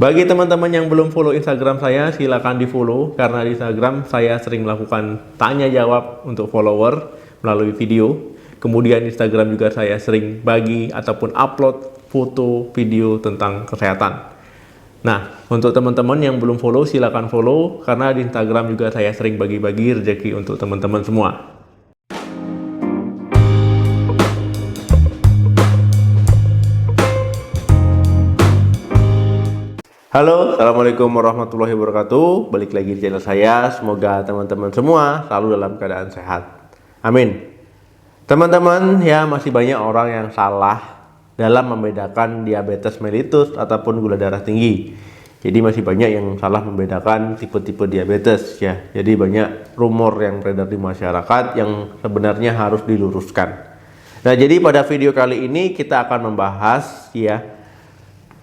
Bagi teman-teman yang belum follow Instagram saya, silakan di follow karena di Instagram saya sering melakukan tanya jawab untuk follower melalui video. Kemudian Instagram juga saya sering bagi ataupun upload foto video tentang kesehatan. Nah, untuk teman-teman yang belum follow, silakan follow karena di Instagram juga saya sering bagi-bagi rezeki untuk teman-teman semua. Halo, Assalamualaikum warahmatullahi wabarakatuh. Balik lagi di channel saya. Semoga teman-teman semua selalu dalam keadaan sehat. Amin. Teman-teman, ya masih banyak orang yang salah dalam membedakan diabetes mellitus ataupun gula darah tinggi. Jadi masih banyak yang salah membedakan tipe-tipe diabetes ya. Jadi banyak rumor yang beredar di masyarakat yang sebenarnya harus diluruskan. Nah, jadi pada video kali ini kita akan membahas ya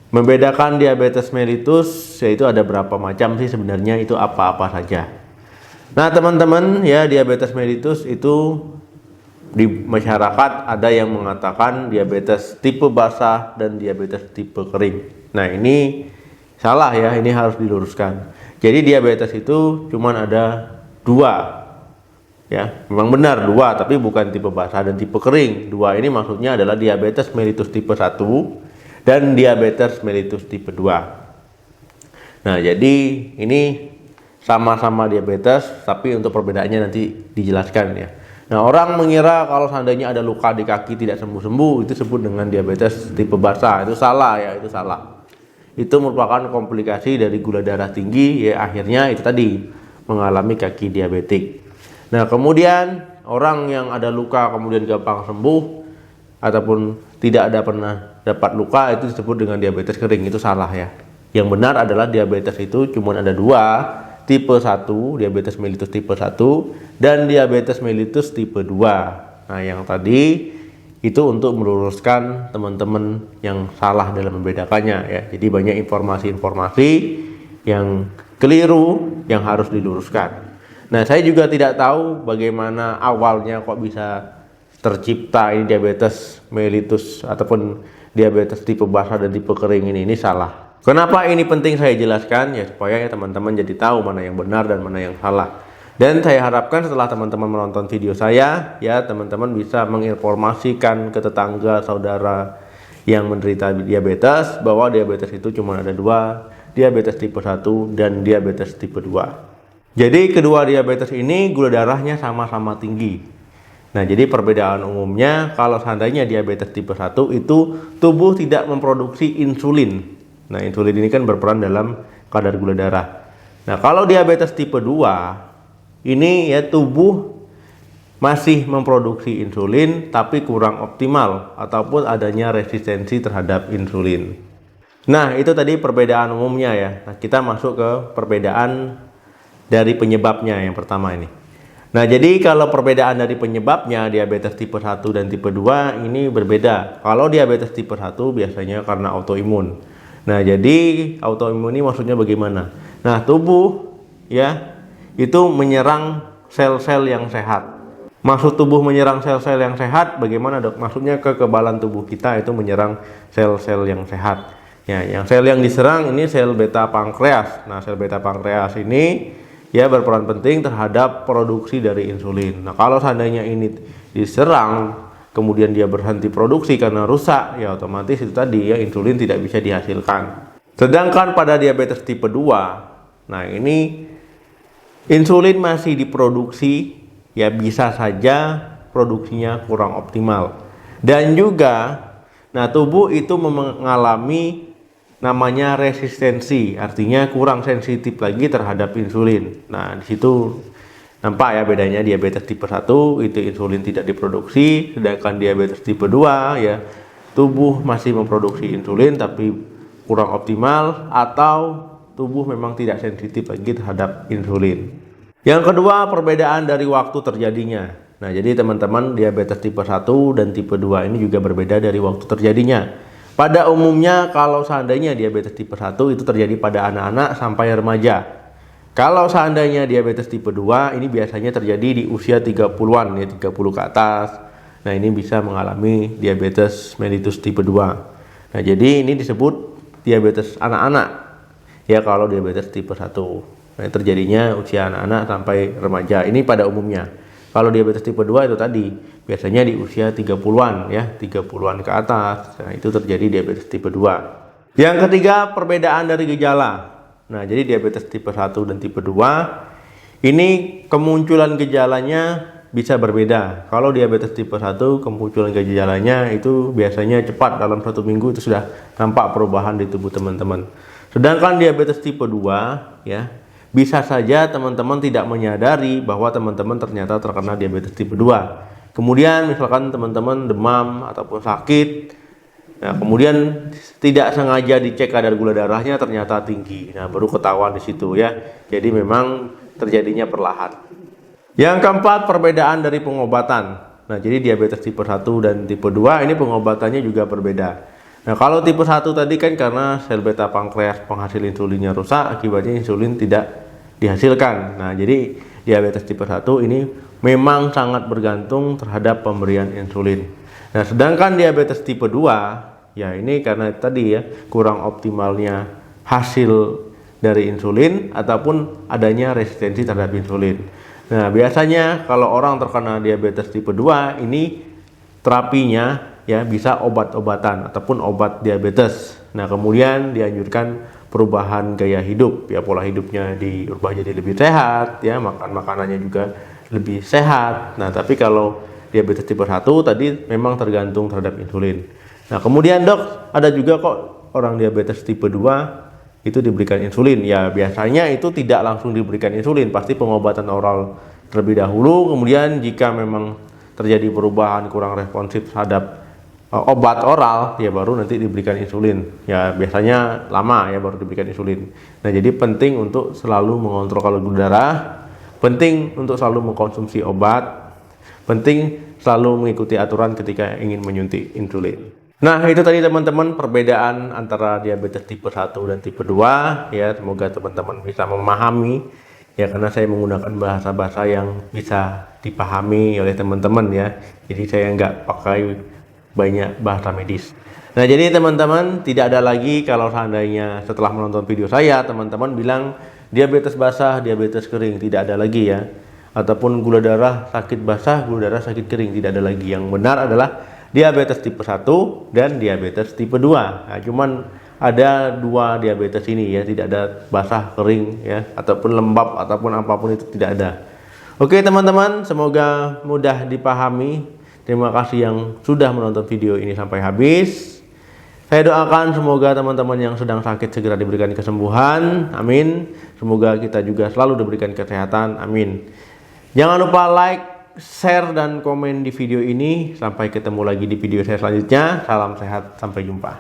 membedakan diabetes mellitus, yaitu ada berapa macam sih sebenarnya, itu apa-apa saja. Nah teman-teman ya, diabetes mellitus itu di masyarakat ada yang mengatakan diabetes tipe basah dan diabetes tipe kering. Nah ini salah ya, ini harus diluruskan. Jadi diabetes itu cuman ada dua ya, memang benar dua, tapi bukan tipe basah dan tipe kering. Dua ini maksudnya adalah diabetes mellitus tipe 1 dan diabetes mellitus tipe 2. Nah, jadi ini sama-sama diabetes, tapi untuk perbedaannya nanti dijelaskan ya. Nah, orang mengira kalau seandainya ada luka di kaki tidak sembuh-sembuh, itu disebut dengan diabetes tipe basah. Itu salah ya, itu salah. Itu merupakan komplikasi dari gula darah tinggi ya, akhirnya itu tadi mengalami kaki diabetik. Nah, kemudian orang yang ada luka kemudian gampang sembuh ataupun tidak ada pernah dapat luka, itu disebut dengan diabetes kering. Itu salah ya. Yang benar adalah diabetes itu cuma ada dua, tipe 1, diabetes mellitus tipe 1 dan diabetes mellitus tipe 2. Nah, yang tadi itu untuk meluruskan teman-teman yang salah dalam membedakannya ya. Jadi banyak informasi-informasi yang keliru yang harus diluruskan. Nah, saya juga tidak tahu bagaimana awalnya kok bisa tercipta ini diabetes mellitus ataupun diabetes tipe basah dan tipe kering ini salah. Kenapa ini penting saya jelaskan ya, supaya ya teman-teman jadi tahu mana yang benar dan mana yang salah. Dan saya harapkan setelah teman-teman menonton video saya ya, teman-teman bisa menginformasikan ke tetangga, saudara yang menderita diabetes bahwa diabetes itu cuma ada dua, diabetes tipe 1 dan diabetes tipe 2. Jadi kedua diabetes ini gula darahnya sama-sama tinggi. Nah, jadi perbedaan umumnya kalau seandainya diabetes tipe 1 itu tubuh tidak memproduksi insulin. Nah, insulin ini kan berperan dalam kadar gula darah. Nah, kalau diabetes tipe 2 ini ya tubuh masih memproduksi insulin tapi kurang optimal ataupun adanya resistensi terhadap insulin. Nah, itu tadi perbedaan umumnya ya. Nah, kita masuk ke perbedaan dari penyebabnya yang pertama ini. Nah, jadi kalau perbedaan dari penyebabnya diabetes tipe 1 dan tipe 2 ini berbeda. Kalau diabetes tipe 1 biasanya karena autoimun. Nah, jadi autoimun ini maksudnya bagaimana? Nah, tubuh ya itu menyerang sel-sel yang sehat. Maksud tubuh menyerang sel-sel yang sehat bagaimana, Dok? Maksudnya kekebalan tubuh kita itu menyerang sel-sel yang sehat. Ya, yang sel yang diserang ini sel beta pankreas. Nah, sel beta pankreas ini ya berperan penting terhadap produksi dari insulin. Nah, kalau seandainya ini diserang kemudian dia berhenti produksi karena rusak, ya otomatis itu tadi ya insulin tidak bisa dihasilkan. Sedangkan pada diabetes tipe 2, nah ini insulin masih diproduksi, ya bisa saja produksinya kurang optimal. Dan juga nah tubuh itu mengalami namanya resistensi, artinya kurang sensitif lagi terhadap insulin. Nah, di situ nampak ya bedanya. Diabetes tipe 1 itu insulin tidak diproduksi, sedangkan diabetes tipe 2 ya tubuh masih memproduksi insulin tapi kurang optimal atau tubuh memang tidak sensitif lagi terhadap insulin. Yang kedua, perbedaan dari waktu terjadinya. Nah, jadi teman-teman diabetes tipe 1 dan tipe 2 ini juga berbeda dari waktu terjadinya. Pada umumnya kalau seandainya diabetes tipe 1 itu terjadi pada anak-anak sampai remaja. Kalau seandainya diabetes tipe 2 ini biasanya terjadi di usia 30-an ya, 30 ke atas. Nah, ini bisa mengalami diabetes mellitus tipe 2. Nah, jadi ini disebut diabetes anak-anak. Ya, kalau diabetes tipe 1. Nah, terjadinya usia anak-anak sampai remaja. Ini pada umumnya. Kalau diabetes tipe 2 itu tadi, biasanya di usia 30-an ya, 30-an ke atas. Nah, itu terjadi diabetes tipe 2. Yang ketiga, perbedaan dari gejala. Nah, jadi diabetes tipe 1 dan tipe 2 ini kemunculan gejalanya bisa berbeda. Kalau diabetes tipe 1 kemunculan gejalanya itu biasanya cepat, dalam 1 minggu itu sudah nampak perubahan di tubuh teman-teman. Sedangkan diabetes tipe 2 ya, bisa saja teman-teman tidak menyadari bahwa teman-teman ternyata terkena diabetes tipe 2. Kemudian misalkan teman-teman demam ataupun sakit, nah kemudian tidak sengaja dicek kadar gula darahnya ternyata tinggi. Nah, baru ketahuan di situ ya. Jadi memang terjadinya perlahan. Yang keempat, perbedaan dari pengobatan. Nah, jadi diabetes tipe 1 dan tipe 2 ini pengobatannya juga berbeda. Nah, kalau tipe 1 tadi kan karena sel beta pankreas penghasil insulinnya rusak, akibatnya insulin tidak dihasilkan. Nah, jadi diabetes tipe 1 ini memang sangat bergantung terhadap pemberian insulin. Nah, sedangkan diabetes tipe 2 ya ini karena tadi ya kurang optimalnya hasil dari insulin ataupun adanya resistensi terhadap insulin. Nah, biasanya kalau orang terkena diabetes tipe 2 ini terapinya ya bisa obat-obatan ataupun obat diabetes. Nah, kemudian dianjurkan perubahan gaya hidup ya, pola hidupnya diubah jadi lebih sehat ya, makan makanannya juga lebih sehat. Nah, tapi kalau diabetes tipe 1 tadi memang tergantung terhadap insulin. Nah, kemudian dok, ada juga kok orang diabetes tipe 2 itu diberikan insulin. Ya, biasanya itu tidak langsung diberikan insulin, pasti pengobatan oral terlebih dahulu, kemudian jika memang terjadi perubahan kurang responsif terhadap obat oral, ya baru nanti diberikan insulin. Ya, biasanya lama ya baru diberikan insulin. Nah, jadi penting untuk selalu mengontrol kadar gula darah, penting untuk selalu mengkonsumsi obat, penting selalu mengikuti aturan ketika ingin menyuntik insulin. Nah, itu tadi teman-teman perbedaan antara diabetes tipe 1 dan tipe 2 ya. Semoga teman-teman bisa memahami ya, karena saya menggunakan bahasa-bahasa yang bisa dipahami oleh teman-teman ya. Jadi saya nggak pakai banyak bahasa medis. Nah, jadi teman-teman tidak ada lagi kalau seandainya setelah menonton video saya teman-teman bilang diabetes basah, diabetes kering, tidak ada lagi ya. Ataupun gula darah sakit basah, gula darah sakit kering, tidak ada lagi. Yang benar adalah diabetes tipe 1 dan diabetes tipe 2. Nah, cuman ada 2 diabetes ini ya, tidak ada basah, kering ya, ataupun lembab ataupun apapun itu tidak ada. Oke teman-teman, semoga mudah dipahami. Terima kasih yang sudah menonton video ini sampai habis. Saya doakan semoga teman-teman yang sedang sakit segera diberikan kesembuhan. Amin. Semoga kita juga selalu diberikan kesehatan. Amin. Jangan lupa like, share, dan komen di video ini. Sampai ketemu lagi di video saya selanjutnya. Salam sehat, sampai jumpa.